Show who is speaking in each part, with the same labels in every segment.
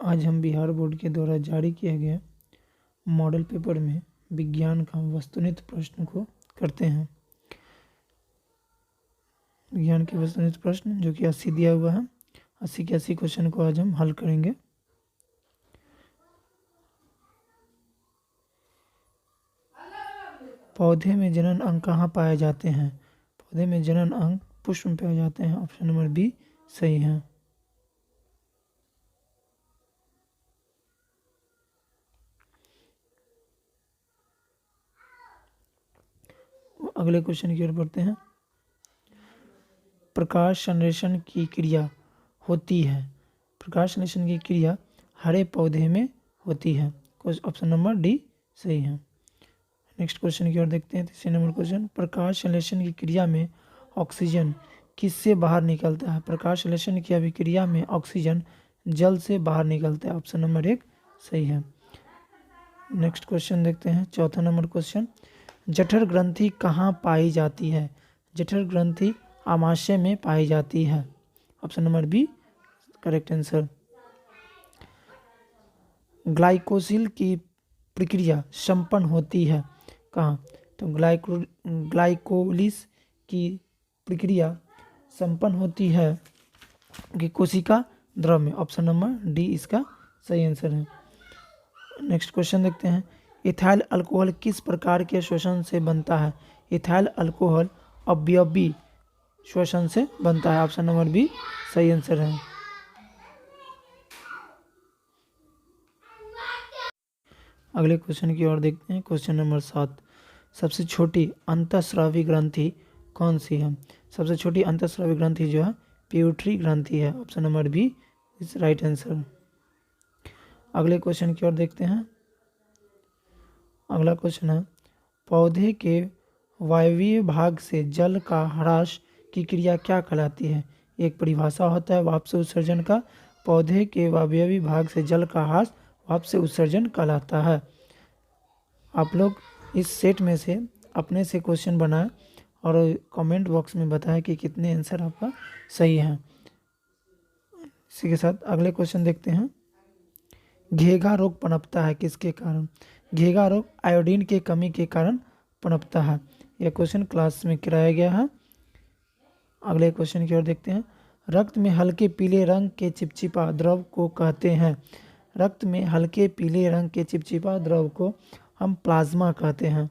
Speaker 1: आज हम बिहार बोर्ड के द्वारा जारी किया गया मॉडल पेपर में विज्ञान का वस्तुनिष्ठ प्रश्न को करते हैं। विज्ञान के वस्तुनिष्ठ प्रश्न जो कि 80 दिया हुआ है, 80 के 80 क्वेश्चन को आज हम हल करेंगे। पौधे में जनन अंग कहाँ पाए जाते हैं? पौधे में जनन अंग पुष्प में पाए जाते हैं। ऑप्शन नंबर बी सही है। अगले क्वेश्चन की ओर बढ़ते हैं। प्रकाश संश्लेषण की क्रिया होती है। प्रकाश संश्लेषण की क्रिया हरे पौधे में होती है। ऑप्शन नंबर डी सही है। नेक्स्ट क्वेश्चन की ओर देखते हैं। तीसरे नंबर क्वेश्चन, प्रकाश संश्लेषण की क्रिया में ऑक्सीजन किससे बाहर निकलता है? प्रकाश संश्लेषण की अभिक्रिया में ऑक्सीजन जल से बाहर निकलता है। ऑप्शन नंबर 1 सही है। नेक्स्ट क्वेश्चन देखते हैं। चौथा नंबर क्वेश्चन, जठर ग्रंथि कहाँ पाई जाती है? जठर ग्रंथि आमाशय में पाई जाती है। Option number B correct answer. Glycosyl की प्रक्रिया संपन्न होती है कहाँ? तो ग्लाइकोलिस की प्रक्रिया संपन्न होती है कि कोशिका द्रव में। ऑप्शन नंबर डी इसका सही आंसर है। नेक्स्ट क्वेश्चन देखते हैं। इथाइल अल्कोहल किस प्रकार के श्वसन से बनता है? इथाइल अल्कोहल अवयवी श्वसन से बनता है। ऑप्शन नंबर बी सही आंसर है। अगले क्वेश्चन की ओर देखते हैं। क्वेश्चन नंबर 7, सबसे छोटी अंतःस्रावी ग्रंथि कौन सी है? सबसे छोटी अंतःस्रावी ग्रंथि जो है पिट्यूटरी ग्रंथि है। Option number B is right answer. अगले क्वेश्चन की ओर देखते हैं। अगला क्वेश्चन है, पौधे के वायवीय भाग से जल का ह्रास की क्रिया क्या कहलाती है? एक परिभाषा होता है वाष्प उत्सर्जन का। पौधे के वायवीय भाग से जल का ह्रास वाष्प उत्सर्जन कहलाता है। आप लोग इस सेट में से अपने से क्वेश्चन बनाएं और कमेंट बॉक्स में बताएं कि कितने आंसर आपका सही है। इसी के साथ अगले क्वेश्चन देखते हैं। घेघा रोग पनपता है किसके कारण? घेघा रोग आयोडीन के कमी के कारण पनपता है। यह क्वेश्चन क्लास में कराया गया है। अगले क्वेश्चन की ओर देखते हैं। रक्त में हल्के पीले रंग के चिपचिपा द्रव को कहते हैं। रक्त में हल्के पीले रंग के चिपचिपा द्रव को हम प्लाज्मा कहते हैं।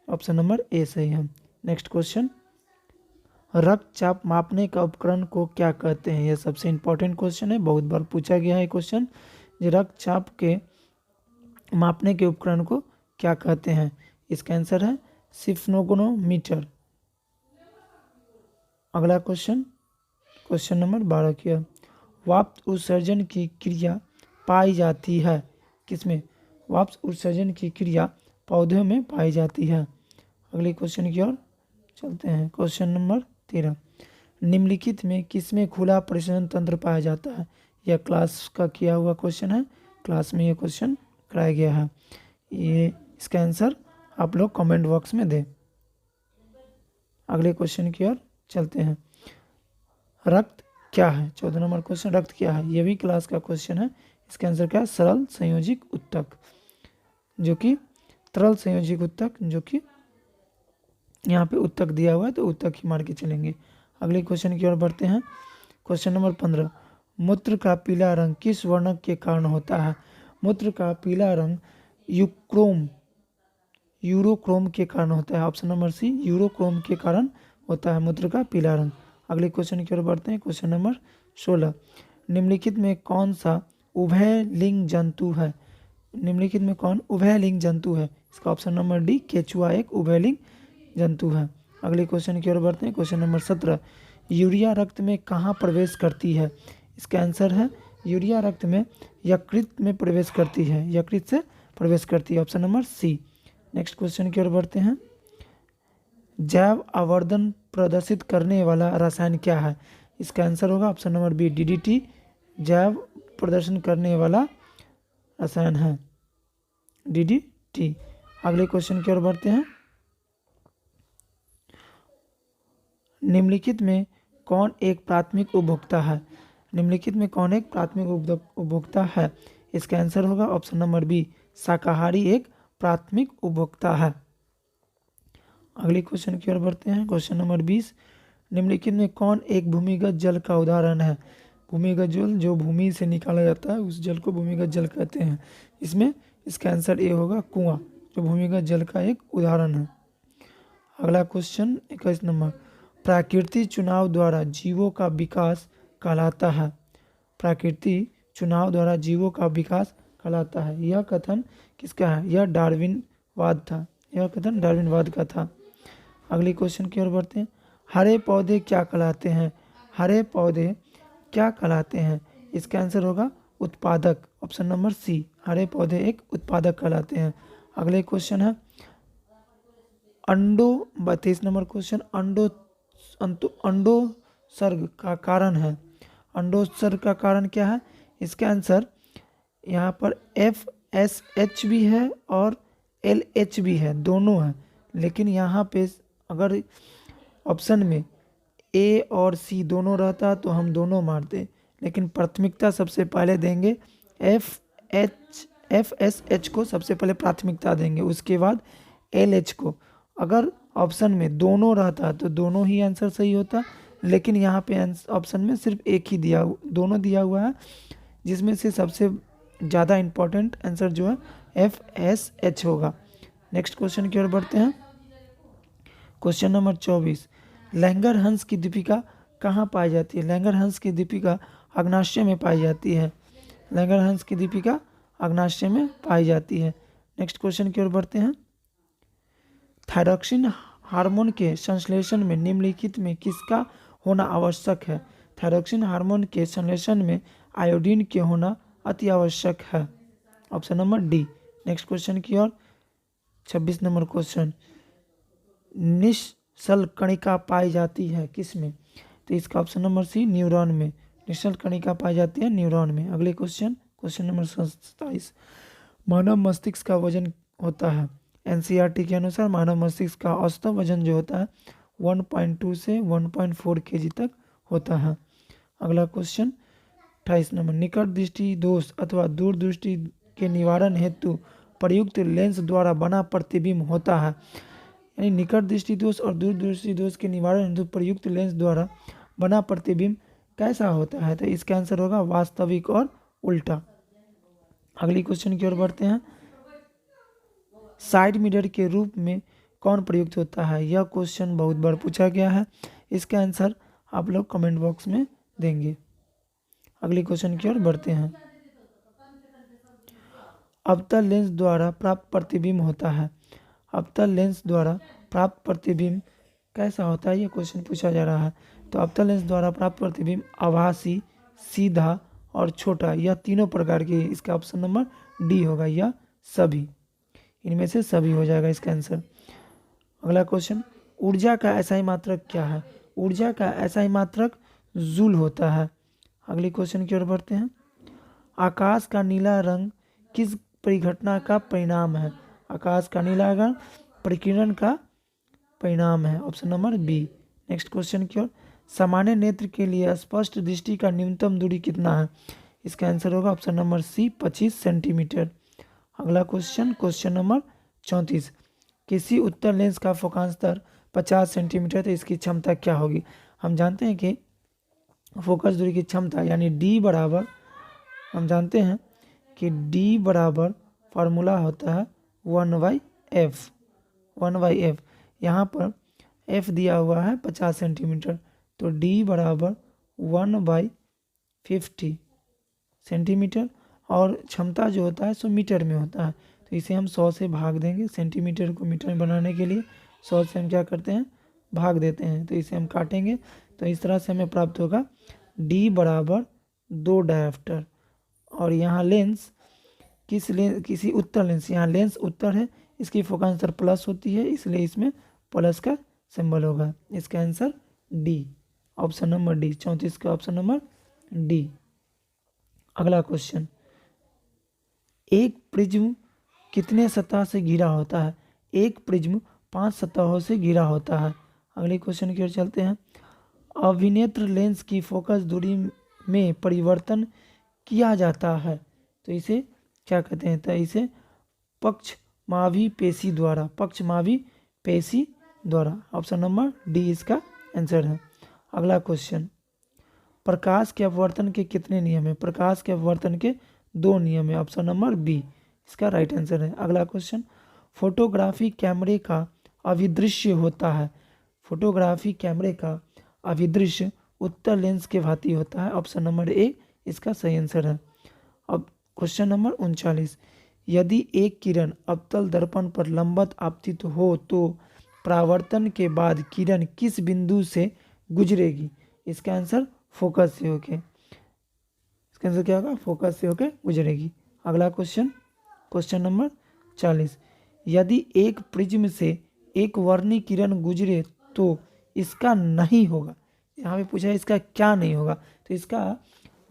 Speaker 1: ऑप्शन नंबर ए सही है। नेक्स्ट क्वेश्चन, रक्तचाप मापने का उपकरण को क्या कहते हैं? यह सबसे इंपॉर्टेंट क्वेश्चन है, बहुत बार पूछा गया है क्वेश्चन। रक्तचाप के मापने के उपकरण को क्या कहते हैं? इसका आंसर है स्फिग्नोमीटर। अगला क्वेश्चन, क्वेश्चन नंबर 12 की है। वाष्प उत्सर्जन की क्रिया पाई जाती है किसमें? वाष्प उत्सर्जन की क्रिया पौधों में पाई जाती है। अगले क्वेश्चन की ओर चलते हैं। क्वेश्चन नंबर 13, निम्नलिखित में किसमें खुला परिसंचरण तंत्र पाया जाता है? यह क्लास का किया हुआ क्वेश्चन है, क्लास में यह क्वेश्चन कराया गया है। ये इसका आंसर आप लोग कमेंट बॉक्स में दें। अगले क्वेश्चन की ओर चलते हैं। रक्त क्या है? 14 नंबर क्वेश्चन, रक्त क्या है? यह भी क्लास का क्वेश्चन है। इसका आंसर क्या है? सरल संयोजिक उत्तक, जो कि तरल संयोजिक उत्तक, जो कि यहाँ पे उत्तक दिया हुआ है तो उत्तक ही मार के चलेंगे। अगले क्वेश्चन की ओर बढ़ते हैं। क्वेश्चन नंबर 15, मूत्र का पीला रंग किस वर्णक के कारण होता है? मूत्र का पीला रंग यूरोक्रोम के कारण होता है। ऑप्शन नंबर सी यूरोक्रोम के कारण होता है मूत्र का पीला रंग। अगले क्वेश्चन की ओर बढ़ते हैं। क्वेश्चन नंबर 16, निम्नलिखित में कौन सा उभयलिंग जंतु है? निम्नलिखित में कौन उभयलिंग जंतु है? इसका ऑप्शन नंबर डी केचुआ एक उभयलिंग जंतु है। अगले क्वेश्चन की ओर बढ़ते हैं। क्वेश्चन नंबर 17, यूरिया रक्त में कहाँ प्रवेश करती है? इसका आंसर है यूरिया रक्त में यकृत में प्रवेश करती है, यकृत से प्रवेश करती है। Option number C. Next question की ओर बढ़ते हैं। जैव आवर्धन प्रदर्शित करने वाला रसायन क्या है? इसका आंसर होगा ऑप्शन नंबर बी डीडीटी, जैव प्रदर्शन करने वाला रसायन है डीडीटी। अगले क्वेश्चन की ओर बढ़ते हैं। निम्नलिखित में कौन एक प्राथमिक उपभोक्ता है? निम्नलिखित में कौन एक प्राथमिक उपभोक्ता है? इसका आंसर होगा ऑप्शन नंबर बी, शाकाहारी एक प्राथमिक उपभोक्ता है। अगले क्वेश्चन की ओर बढ़ते हैं। क्वेश्चन नंबर 20, निम्नलिखित में कौन एक भूमिगत जल का उदाहरण है? भूमिगत जल जो भूमि से निकाला जाता है उस जल को भूमिगत जल कहते हैं। इसमें इसका आंसर ए होगा, कुआं, जो भूमिगत जल का एक उदाहरण है। अगला क्वेश्चन 21 नंबर, प्राकृतिक चुनाव द्वारा जीवों का विकास कहलाता है। प्राकृतिक चुनाव द्वारा जीवों का विकास कहलाता है, यह कथन किसका है? यह डार्विनवाद था, यह कथन डार्विनवाद का था। अगले क्वेश्चन की ओर बढ़ते हैं। हरे पौधे क्या कहलाते हैं? हरे पौधे क्या कहलाते हैं? इसका आंसर होगा उत्पादक, ऑप्शन नंबर सी, हरे पौधे एक उत्पादक कहलाते हैं। अगले क्वेश्चन है अंडो 32 नंबर क्वेश्चन, अंडोत्सर्ग का कारण है। अंडोत्सर्ग का कारण क्या है? इसका आंसर यहाँ पर FSH भी है और LH भी है, दोनों है, लेकिन यहाँ पे अगर ऑप्शन में A और C दोनों रहता तो हम दोनों मारते, लेकिन प्राथमिकता सबसे पहले देंगे FSH को सबसे पहले प्राथमिकता देंगे, उसके बाद LH को। अगर ऑप्शन में दोनों रहता तो दोनों ही आंसर सही होता, लेकिन यहाँ पे ऑप्शन में सिर्फ एक ही दोनों दिया हुआ है, जिसमें से सबसे ज़्यादा इम्पोर्टेंट आंसर जो है FSH होगा। नेक्स्ट क्वेश्चन की ओर बढ़ते हैं। क्वेश्चन नंबर 24, लैंगर हंस की दीपिका कहाँ पाई जाती है? लैंगर हंस की दीपिका अग्नाशय में पाई जाती है। लैंगर हंस की दीपिका अग्नाशय में पाई जाती है। नेक्स्ट क्वेश्चन की ओर बढ़ते हैं। थायरॉक्सिन हार्मोन के संश्लेषण में निम्नलिखित में किसका होना आवश्यक है? थायरॉक्सिन हार्मोन के संश्लेषण में आयोडीन के होना अति आवश्यक है, option number D. Next question की ओर 26 नंबर क्वेश्चन, निश्चल कणिका पाई जाती है किसमें? तो इसका ऑप्शन नंबर सी, न्यूरॉन में। निश्चल कणिका पाई जाती है न्यूरॉन में। अगले क्वेश्चन नंबर 27, मानव मस्तिष्क का वजन होता है। NCERT के अनुसार मानव मस्तिष्क का औसत वजन जो होता है 1.2 से 1.4 kg तक होता है। अगला क्वेश्चन 28 नंबर, निकट दृष्टि दोष अथवा दूर दृष्टि के निवारण हेतु प्रयुक्त लेंस द्वारा बना प्रतिबिंब होता है। यानी निकट दृष्टि दोष और दूर दृष्टि दोष के निवारण हेतु प्रयुक्त लेंस द्वारा बना प्रतिबिंब कैसा होता है? तो इसका आंसर होगा वास्तविक और उल्टा। अगली क्वेश्चन की ओर बढ़ते हैं। साइड मिरर के रूप में कौन प्रयुक्त होता है? यह क्वेश्चन बहुत बार पूछा गया है, इसका आंसर आप लोग कमेंट बॉक्स में देंगे। अगली क्वेश्चन की ओर बढ़ते हैं। अवतल लेंस द्वारा प्राप्त प्रतिबिंब होता है। अवतल लेंस द्वारा प्राप्त प्रतिबिंब कैसा होता है? यह क्वेश्चन पूछा जा रहा है। तो अवतल लेंस द्वारा प्राप्त प्रतिबिंब आभासी, सीधा और छोटा, यह तीनों प्रकार के। इसका ऑप्शन नंबर डी होगा, यह सभी, इनमें से सभी हो जाएगा इसका आंसर। अगला क्वेश्चन, ऊर्जा का SI मात्रक क्या है? ऊर्जा का SI मात्रक जूल होता है। अगले क्वेश्चन की ओर बढ़ते हैं। आकाश का नीला रंग किस परिघटना का परिणाम है? आकाश का नीला रंग प्रकीर्णन का परिणाम है, option number B. Next question की ओर, सामान्य नेत्र के लिए स्पष्ट दृष्टि का न्यूनतम दूरी कितना है? इसका आंसर होगा ऑप्शन नंबर सी, 25 सेंटीमीटर। अगला क्वेश्चन नंबर 34, किसी उत्तल लेंस का फोकांतर 50 सेंटीमीटर, तो इसकी क्षमता क्या होगी? हम जानते हैं कि फोकस दूरी की क्षमता यानी डी बराबर, हम जानते हैं कि डी बराबर फार्मूला होता है 1/f। यहाँ पर f दिया हुआ है 50 सेंटीमीटर, तो d बराबर 1/50 सेंटीमीटर, और क्षमता जो होता है 100 मीटर में होता है, तो इसे हम 100 से भाग देंगे। सेंटीमीटर को मीटर में बनाने के लिए 100 से हम क्या करते हैं, भाग देते हैं, तो इसे हम काटेंगे, तो इस तरह से हमें प्राप्त होगा d बराबर 2 डायोप्टर। और यहाँ लेंस किसी उत्तल लेंस, यहाँ लेंस उत्तल है, इसकी फोकांतर प्लस होती है, इसलिए इसमें प्लस का सिंबल होगा। इसका answer D, option number D, 34 का ऑप्शन नंबर डी। अगला क्वेश्चन, एक प्रिज्म कितने सतह से घिरा होता है? एक प्रिज्म 5 सतहों से घिरा होता है। अगले क्वेश्चन की ओर चलते हैं। अभिनेत्र लेंस की फोकस दूरी में परिवर्तन किया जाता है तो इसे क्या कहते हैं? तो इसे पक्षमावी पेशी द्वारा, पक्षमावी पेशी द्वारा। ऑप्शन नंबर डी इसका आंसर है। अगला क्वेश्चन, प्रकाश के अपवर्तन के कितने नियम है? प्रकाश के अपवर्तन के 2 नियम है। ऑप्शन नंबर बी इसका राइट आंसर है। अगला क्वेश्चन, फोटोग्राफी कैमरे का अभिदृश्य होता है। फोटोग्राफी कैमरे का अभिदृश्य उत्तल लेंस के भांति होता है। ऑप्शन नंबर ए इसका सही आंसर है। अब क्वेश्चन नंबर 39, यदि एक किरण अवतल दर्पण पर लंबवत आपतित हो तो परावर्तन के बाद किरण किस बिंदु से गुजरेगी? इसका आंसर फोकस से होके, इसका आंसर क्या होगा? फोकस से होके गुजरेगी। अगला क्वेश्चन, क्वेश्चन नंबर 40, यदि एक प्रिज्म से एक वर्णी किरण गुजरे तो इसका नहीं होगा। यहाँ पे पूछा है इसका क्या नहीं होगा, तो इसका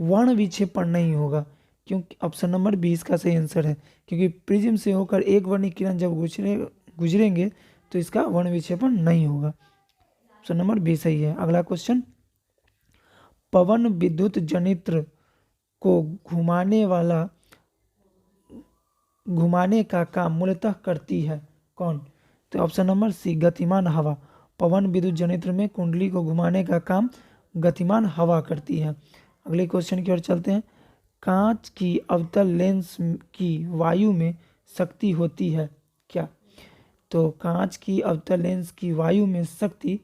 Speaker 1: वर्ण विक्षेपण नहीं होगा, क्योंकि ऑप्शन नंबर बी इसका सही आंसर है, क्योंकि प्रिज्म से होकर एक वर्णी किरण जब गुजरेंगे तो इसका वर्ण विक्षेपण नहीं होगा। ऑप्शन नंबर बी सही है। अगला क्वेश्चन, पवन विद्युत जनित्र को घुमाने का काम मूलतः करती है कौन? तो ऑप्शन नंबर सी गतिमान हवा। पवन विद्युत जनित्र में कुंडली को घुमाने का काम गतिमान हवा करती है। अगले क्वेश्चन की ओर चलते हैं, कांच की अवतल लेंस की वायु में शक्ति होती है क्या? तो कांच की अवतल लेंस की वायु में शक्ति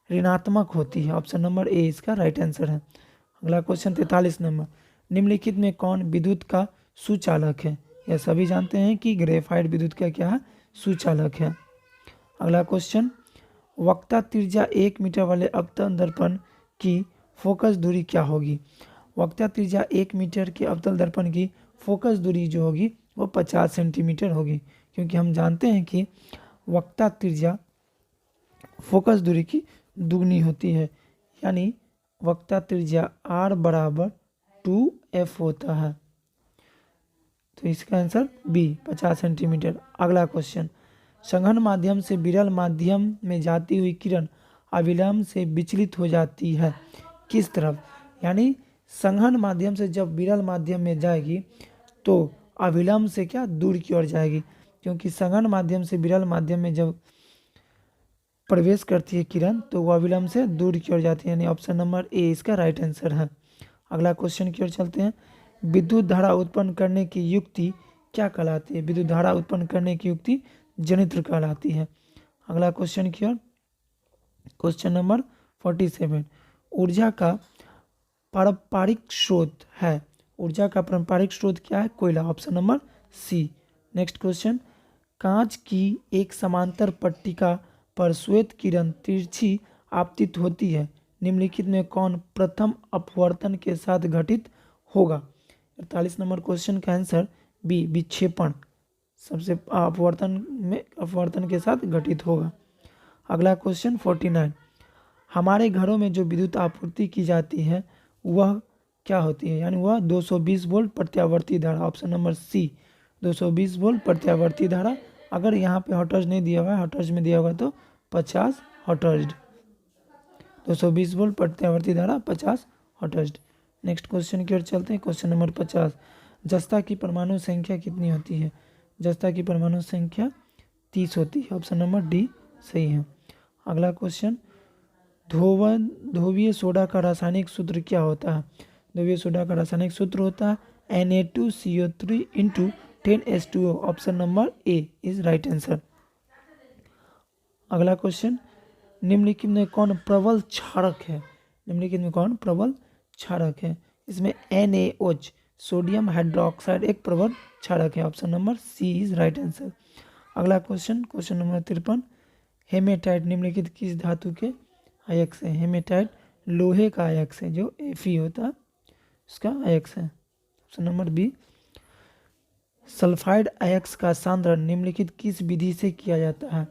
Speaker 1: ऋणात्मक होती है। ऑप्शन नंबर ए इसका राइट आंसर है। अगला क्वेश्चन 43 नंबर, निम्नलिखित में कौन विद्युत का सुचालक है? यह सभी जानते हैं कि ग्रेफाइट विद्युत का क्या है? सुचालक है। अगला क्वेश्चन, वक्ता त्रिज्या 1 मीटर वाले अवतल दर्पण की फोकस दूरी क्या होगी? वक्ता त्रिज्या 1 मीटर के अवतल दर्पण की फोकस दूरी जो होगी वो 50 सेंटीमीटर होगी, क्योंकि हम जानते हैं कि वक्ता त्रिज्या फोकस दूरी की दुगनी होती है, यानी वक्ता त्रिज्या r बराबर 2f होता है। तो इसका आंसर बी 50 सेंटीमीटर। अगला क्वेश्चन, संघन माध्यम से विरल माध्यम में जाती हुई किरण अविलंब से विचलित हो जाती है किस तरफ? यानी संघन माध्यम से जब विरल माध्यम में जाएगी तो अविलंब से क्या दूर की ओर जाएगी, क्योंकि संघन माध्यम से विरल माध्यम में जब प्रवेश करती है किरण तो वह अविलंब से दूर की ओर जाती है, यानी ऑप्शन नंबर ए इसका राइट आंसर है। अगला क्वेश्चन की ओर चलते हैं, विद्युत धारा उत्पन्न करने की युक्ति क्या कहलाती है? विद्युत धारा उत्पन्न करने की युक्ति जनित्र कहलाती है। अगला क्वेश्चन की ओर, क्वेश्चन नंबर 47, ऊर्जा का पारंपरिक स्रोत है। ऊर्जा का पारंपरिक स्रोत क्या है? कोयला। Option number C. Next question, कांच की एक समांतर पट्टिका पर श्वेत किरण तिरछी आपतित होती है, निम्नलिखित में कौन प्रथम अपवर्तन के साथ घटित होगा? 48 नंबर क्वेश्चन का आंसर बी विक्षेपण सबसे अपवर्तन के साथ घटित होगा। अगला क्वेश्चन 49, हमारे घरों में जो विद्युत आपूर्ति की जाती है वह क्या होती है? यानी वह 220 वोल्ट प्रत्यावर्ती धारा। ऑप्शन नंबर सी 220 वोल्ट प्रत्यावर्ती धारा। अगर यहाँ पे हॉटर्ज नहीं दिया हुआ है, हॉटर्ज में दिया होगा तो 50 हॉटर्ज। 220 वोल्ट प्रत्यावर्ती धारा 50 हॉटर्ज। नेक्स्ट क्वेश्चन की ओर चलते हैं। क्वेश्चन नंबर 50, जस्ता की परमाणु संख्या कितनी होती है? जस्ता की परमाणु संख्या 30 होती है। ऑप्शन नंबर डी सही है। अगला क्वेश्चन, ध्रुवीय सोडा का रासायनिक सूत्र क्या होता है? ध्रुवीय सोडा का रासायनिक सूत्र होता है Na2CO3 × 10H2O। Option number A is right answer. अगला क्वेश्चन, निम्नलिखित में कौन प्रबल क्षारक है? निम्नलिखित में कौन प्रबल क्षारक है? इसमें NaOH सोडियम हाइड्रोक्साइड एक प्रबल क्षारक है। Option number C is right answer. अगला क्वेश्चन, क्वेश्चन नंबर 53, हेमेटाइट निम्नलिखित किस धातु के अयस्क है? हेमेटाइट लोहे का अयस्क है, जो Fe होता है उसका अयस्क है। Option number B. सल्फाइड अयस्क का सांद्रण निम्नलिखित किस विधि से किया जाता है?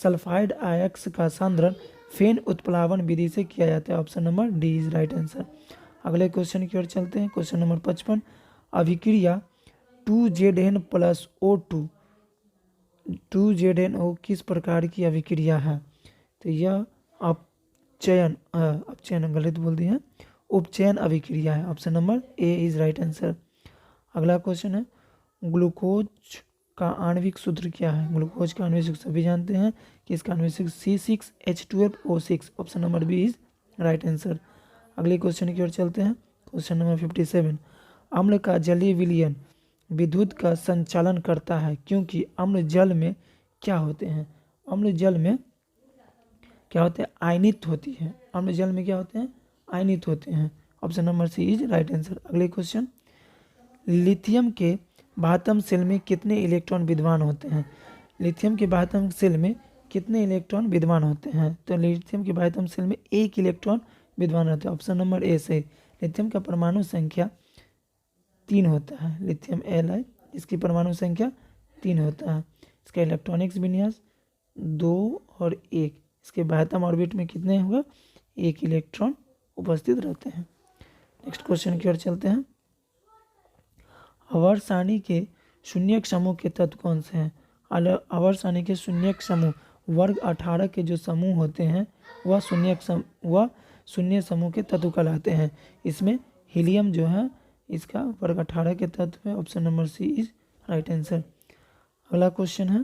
Speaker 1: सल्फाइड अयस्क का सांद्रण फेन उत्प्लावन विधि से किया जाता है। Option number D is right answer. अगले क्वेश्चन की ओर चलते हैं। क्वेश्चन नंबर 55, अभिक्रिया 2Zn+O2 2ZnO किस प्रकार की अभिक्रिया है? तो यह अपचयन गलत बोल दिए हैं, उपचयन अभिक्रिया है? Option number A is right answer. अगला क्वेश्चन है, ग्लूकोज का आणविक सूत्र क्या है? ग्लूकोज का आणविक सूत्र सभी जानते हैं कि इसका आणविक सूत्र C6H12O6। Option number B is right answer. अगले क्वेश्चन की ओर चलते हैं। क्वेश्चन नंबर 57, अम्ल का जलीय विलयन विद्युत का संचालन करता है क्योंकि अम्ल जल में क्या होते हैं? अम्ल जल में क्या होते हैं? आयनित होती है। अम्ल जल में क्या होते हैं? आयनित होते हैं। Option number C is right answer. अगले क्वेश्चन, लिथियम के बाह्यतम शेल में कितने इलेक्ट्रॉन विद्यमान होते हैं? लिथियम के बाह्यतम शेल में कितने इलेक्ट्रॉन विद्यमान होते हैं? तो लिथियम के बाह्यतम शेल में एक इलेक्ट्रॉन विद्यमान रहता है। ऑप्शन नंबर ए से। लिथियम का परमाणु संख्या 3 होता है। लिथियम एल है, इसकी परमाणु संख्या 3 होता है। इसका इलेक्ट्रॉनिक्स विन्यास 2 और 1। इसके बाह्यतम ऑर्बिट में कितने होगा? 1 इलेक्ट्रॉन उपस्थित रहते हैं। नेक्स्ट क्वेश्चन की ओर चलते हैं। आवर्त सारणी के शून्यक समूह के तत्व कौन से हैं? आवर्त सारणी के शून्यक समूह वर्ग 18 के जो समूह होते हैं वह शून्य समूह के तत्व कहलाते हैं। इसमें हीलियम जो है इसका वर्ग 18 के तत्व है। Option number C is right answer. अगला क्वेश्चन है,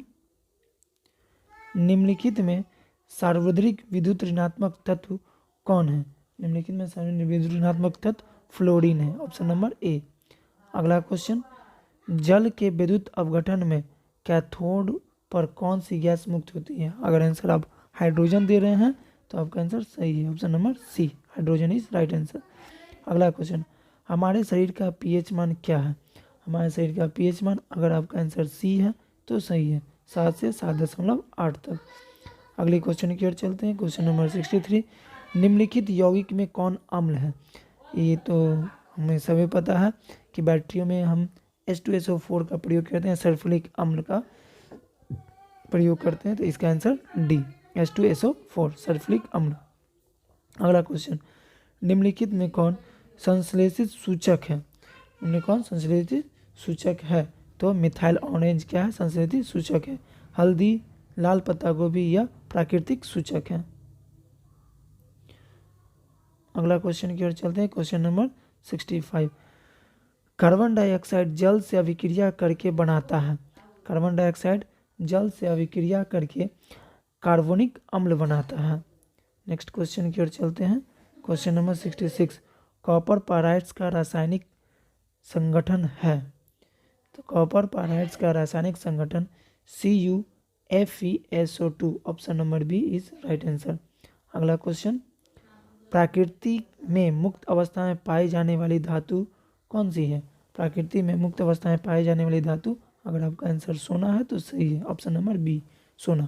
Speaker 1: निम्नलिखित में सार्वत्रिक विद्युत ऋणात्मक तत्व कौन है? निम्नलिखित में सार्वत्रिक विद्युत ऋणात्मक तत्व फ्लोरीन है। Option number A. अगला क्वेश्चन, जल के विद्युत अपघटन में कैथोड पर कौन सी गैस मुक्त होती है? अगर आंसर आप हाइड्रोजन दे रहे हैं तो आपका आंसर सही है। Option number C, hydrogen is right answer. अगला क्वेश्चन, हमारे शरीर का पीएच मान क्या है? हमारे शरीर का पीएच मान, अगर आपका आंसर सी है तो सही है, 7 से 7.8 तक। अगले क्वेश्चन की ओर चलते हैं। क्वेश्चन नंबर 63, निम्नलिखित यौगिक में कौन अम्ल है? ये तो हमें सभी पता है कि बैटरियों में हम H2SO4 का प्रयोग करते हैं, सल्फ्यूरिक अम्ल का प्रयोग करते हैं। तो इसका आंसर डी, H2SO4 सल्फ्यूरिक अम्ल। अगला क्वेश्चन, निम्नलिखित में कौन संश्लेषित सूचक है? निम्न कौन संश्लेषित सूचक है? तो मिथाइल ऑरेंज क्या है? संश्लेषित सूचक है। हल्दी, लाल पत्ता गोभी यह प्राकृतिक सूचक है। अगला क्वेश्चन की ओर चलते हैं। क्वेश्चन नंबर 65, कार्बन डाइऑक्साइड जल से अभिक्रिया करके बनाता है। कार्बन डाइऑक्साइड जल से अभिक्रिया करके कार्बोनिक अम्ल बनाता है। नेक्स्ट क्वेश्चन की ओर चलते हैं। क्वेश्चन नंबर 66, कॉपर पाराइड्स का रासायनिक संगठन है। तो कॉपर पाराइड्स का रासायनिक संगठन CuFeSO2। Option number B is right answer. अगला क्वेश्चन, प्रकृति में मुक्त अवस्था में पाई जाने वाली धातु कौन सी है? प्रकृति में मुक्त अवस्था में पाई जाने वाली धातु, अगर आपका आंसर सोना है तो सही है। ऑप्शन नंबर बी, सोना।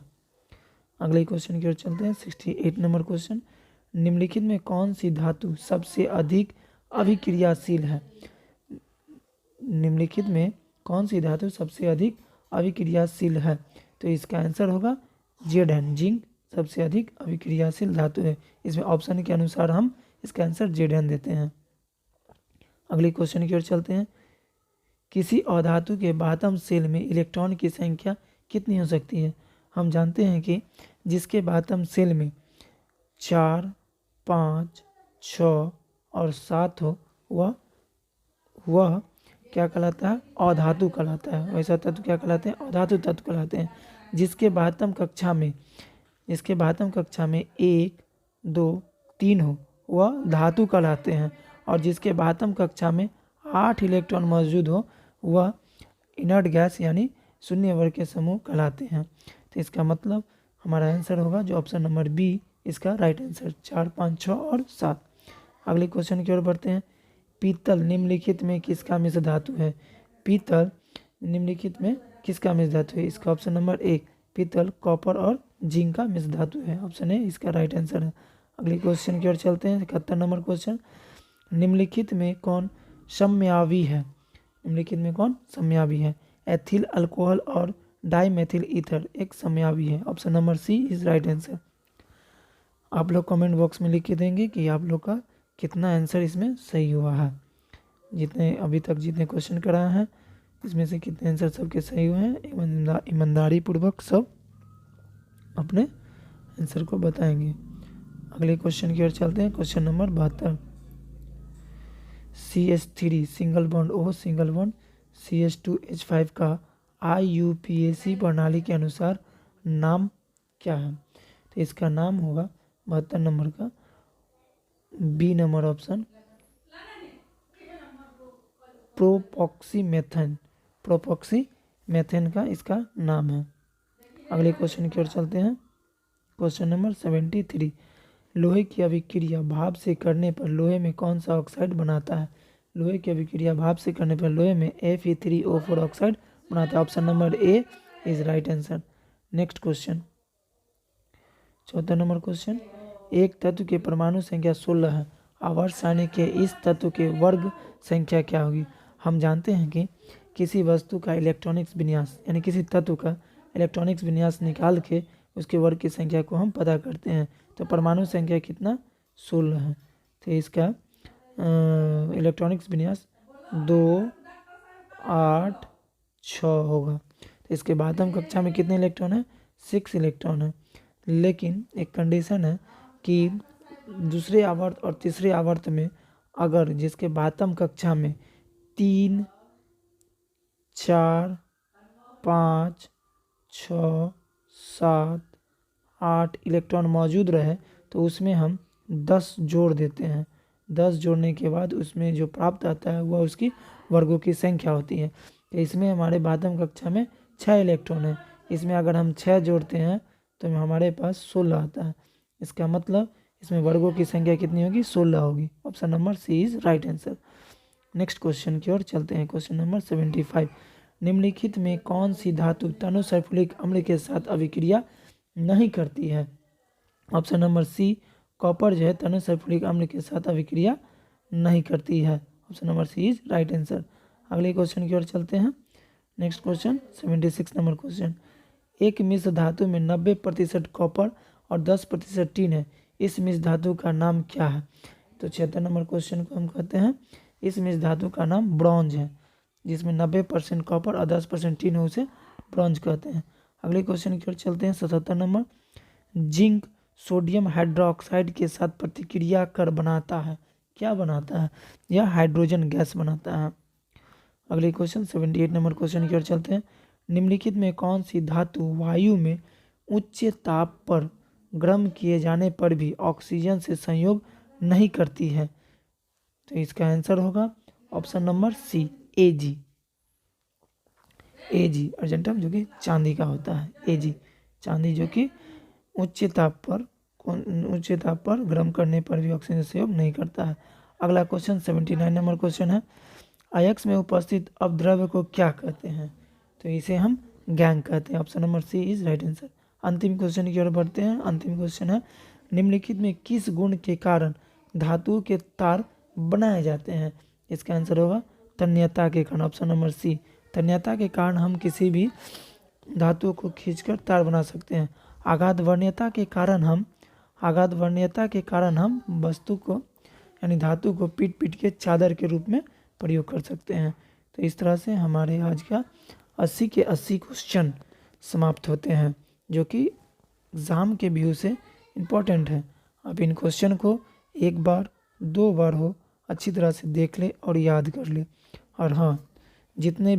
Speaker 1: अगले क्वेश्चन की ओर चलते हैं। 68 नंबर क्वेश्चन, निम्नलिखित में कौन सी धातु सबसे अधिक अभिक्रियाशील है? निम्नलिखित में कौन सी धातु सबसे अधिक अभिक्रियाशील है? तो इसका आंसर होगा Zn, जिंक सबसे अधिक अभिक्रियाशील धातु है। इसमें ऑप्शन के अनुसार हम इसका आंसर Zn देते हैं। अगले क्वेश्चन की ओर चलते हैं। किसी अधातु के बाह्यतम शेल में इलेक्ट्रॉन की संख्या कितनी हो सकती है? हम जानते हैं कि जिसके बाह्यतम शेल में 4, 5, 6 और 7 हो वह क्या कहलाता है? अधातु कहलाता है। वैसा तत्व क्या कहलाते हैं? अधातु तत्व कहलाते हैं। जिसके बाह्यतम कक्षा में 1, 2, 3 हो वह धातु कहलाते हैं। और जिसके बाह्यतम कक्षा में 8 इलेक्ट्रॉन मौजूद हो वह इनर्ट गैस यानी शून्य वर्ग के समूह कहलाते हैं। तो इसका मतलब हमारा आंसर होगा जो ऑप्शन नंबर बी इसका राइट आंसर, 4, 5, 6 और 7। अगले क्वेश्चन की ओर बढ़ते हैं। पीतल निम्नलिखित में किसका मिश्र धातु है? पीतल निम्नलिखित में किसका मिश्र धातु है? इसका ऑप्शन नंबर 1, पीतल कॉपर और जिंक का मिश्र धातु है। ऑप्शन ए इसका राइट आंसर है। अगले क्वेश्चन की ओर चलते हैं। 71 नंबर क्वेश्चन, निम्नलिखित में कौन समयावी है? निम्नलिखित में कौन समयावी है? एथिल अल्कोहल और डाइमेथिल ईथर एक समयावी है। Option number C is right answer. आप लोग कमेंट बॉक्स में लिख के देंगे कि आप लोग का कितना आंसर इसमें सही हुआ है। जितने अभी तक जितने क्वेश्चन कराए हैं इसमें से कितने आंसर सबके सही हुए हैं, ईमानदारी पूर्वक सब अपने आंसर को बताएंगे। अगले क्वेश्चन की ओर चलते हैं। Question number 72, CH3 single bond O single bond CH2H5 का IUPAC प्रणाली के अनुसार नाम क्या है? तो इसका नाम होगा 72 नंबर का बी नंबर ऑप्शन प्रोपॉक्सीमेथेन। प्रोपॉक्सीमेथेन का इसका नाम है। अगले क्वेश्चन की ओर चलते हैं। क्वेश्चन नंबर 73, लोहे की अभिक्रिया भाप से करने पर लोहे में कौन सा ऑक्साइड बनाता है? लोहे की अभिक्रिया भाप से करने पर लोहे में Fe3O4 ऑक्साइड बनाता है। Option number A is right answer. Next question 14 number question, एक तत्व के परमाणु संख्या 16 है, आवर्त सारणी के इस तत्व के वर्ग संख्या क्या होगी? हम जानते हैं कि किसी वस्तु का इलेक्ट्रॉनिक्स विन्यास यानी किसी तत्व का इलेक्ट्रॉनिक्स विन्यास निकाल के उसके वर्ग की संख्या को हम पता करते हैं। तो परमाणु संख्या कितना? 16 है। तो इसका इलेक्ट्रॉनिक्स विन्यास 2, 8, 6 होगा। तो इसके बाद हम कक्षा में कितने इलेक्ट्रॉन है? 6 इलेक्ट्रॉन है। लेकिन एक कंडीशन है कि दूसरे आवर्त और तीसरे आवर्त में अगर जिसके बातम कक्षा में 3, 4, 5, 6, 7, 8 इलेक्ट्रॉन मौजूद रहे तो उसमें हम 10 जोड़ देते हैं। 10 जोड़ने के बाद उसमें जो प्राप्त आता है वह उसकी वर्गों की संख्या होती है। तो इसमें हमारे बातम कक्षा में 6 इलेक्ट्रॉन है। इसमें अगर हम 6 जोड़ते हैं तो हमारे पास 16 आता है। इसका मतलब इसमें वर्गों की संख्या कितनी होगी? 16 होगी। Option number C is right answer. Next question की ओर चलते हैं। क्वेश्चन नंबर 75, निम्नलिखित में कौन सी धातु तनु सल्फ्यूरिक अम्ल के साथ अभिक्रिया नहीं करती है? ऑप्शन नंबर सी कॉपर जो है तनु सल्फ्यूरिक अम्ल के साथ अभिक्रिया नहीं करती है। Option number C is right answer. अगले क्वेश्चन की ओर चलते हैं। नेक्स्ट क्वेश्चन 76 नंबर क्वेश्चन, एक मिश्र धातु में 90% कॉपर और 10% टीन है, इस मिश्र धातु का नाम क्या है? तो 76 नंबर क्वेश्चन को हम कहते हैं इस मिश्र धातु का नाम ब्रॉन्ज है, जिसमें 90% कॉपर और 10% टीन है उसे ब्रॉन्ज कहते हैं। अगले क्वेश्चन की ओर चलते हैं। 77 नंबर, जिंक सोडियम हाइड्रोक्साइड के साथ प्रतिक्रिया कर बनाता है, क्या बनाता है? यह हाइड्रोजन गैस बनाता है। अगले क्वेश्चन 78 नंबर क्वेश्चन की ओर चलते हैं। निम्नलिखित में कौन सी धातु वायु में उच्च ताप पर गर्म किए जाने पर भी ऑक्सीजन से संयोग नहीं करती है? तो इसका आंसर होगा option number C Ag। Argentum जो कि चांदी का होता है। Ag चांदी जो कि उच्च ताप पर गर्म करने पर भी ऑक्सीजन से सहयोग नहीं करता है। अगला क्वेश्चन 79 नंबर क्वेश्चन है, अयस्क में उपस्थित अपद्रव्य को क्या कहते हैं? तो इसे हम गैंग कहते हैं। Option number C is right answer. अंतिम क्वेश्चन की ओर बढ़ते हैं। अंतिम क्वेश्चन है, निम्नलिखित में किस गुण के कारण धातुओं के तार बनाए जाते हैं? इसका आंसर होगा तन्यता के कारण। ऑप्शन नंबर सी, तन्यता के कारण हम किसी भी धातु को खींचकर तार बना सकते हैं। आघात वर्णीयता के कारण हम वस्तु को यानी धातु को पीट पीट के चादर के रूप में प्रयोग कर सकते हैं। तो इस तरह से हमारे आज का 80 के 80 क्वेश्चन समाप्त होते हैं, जो कि एग्ज़ाम के व्यू से इम्पोर्टेंट है। आप इन क्वेश्चन को एक बार 2 बार हो अच्छी तरह से देख ले और याद कर ले। और हाँ, जितने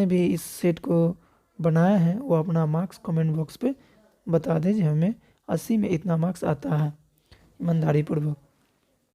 Speaker 1: भी इस सेट को बनाया है वो अपना मार्क्स कमेंट बॉक्स पे बता दें, हमें 80 में इतना मार्क्स आता है, ईमानदारी पूर्वक।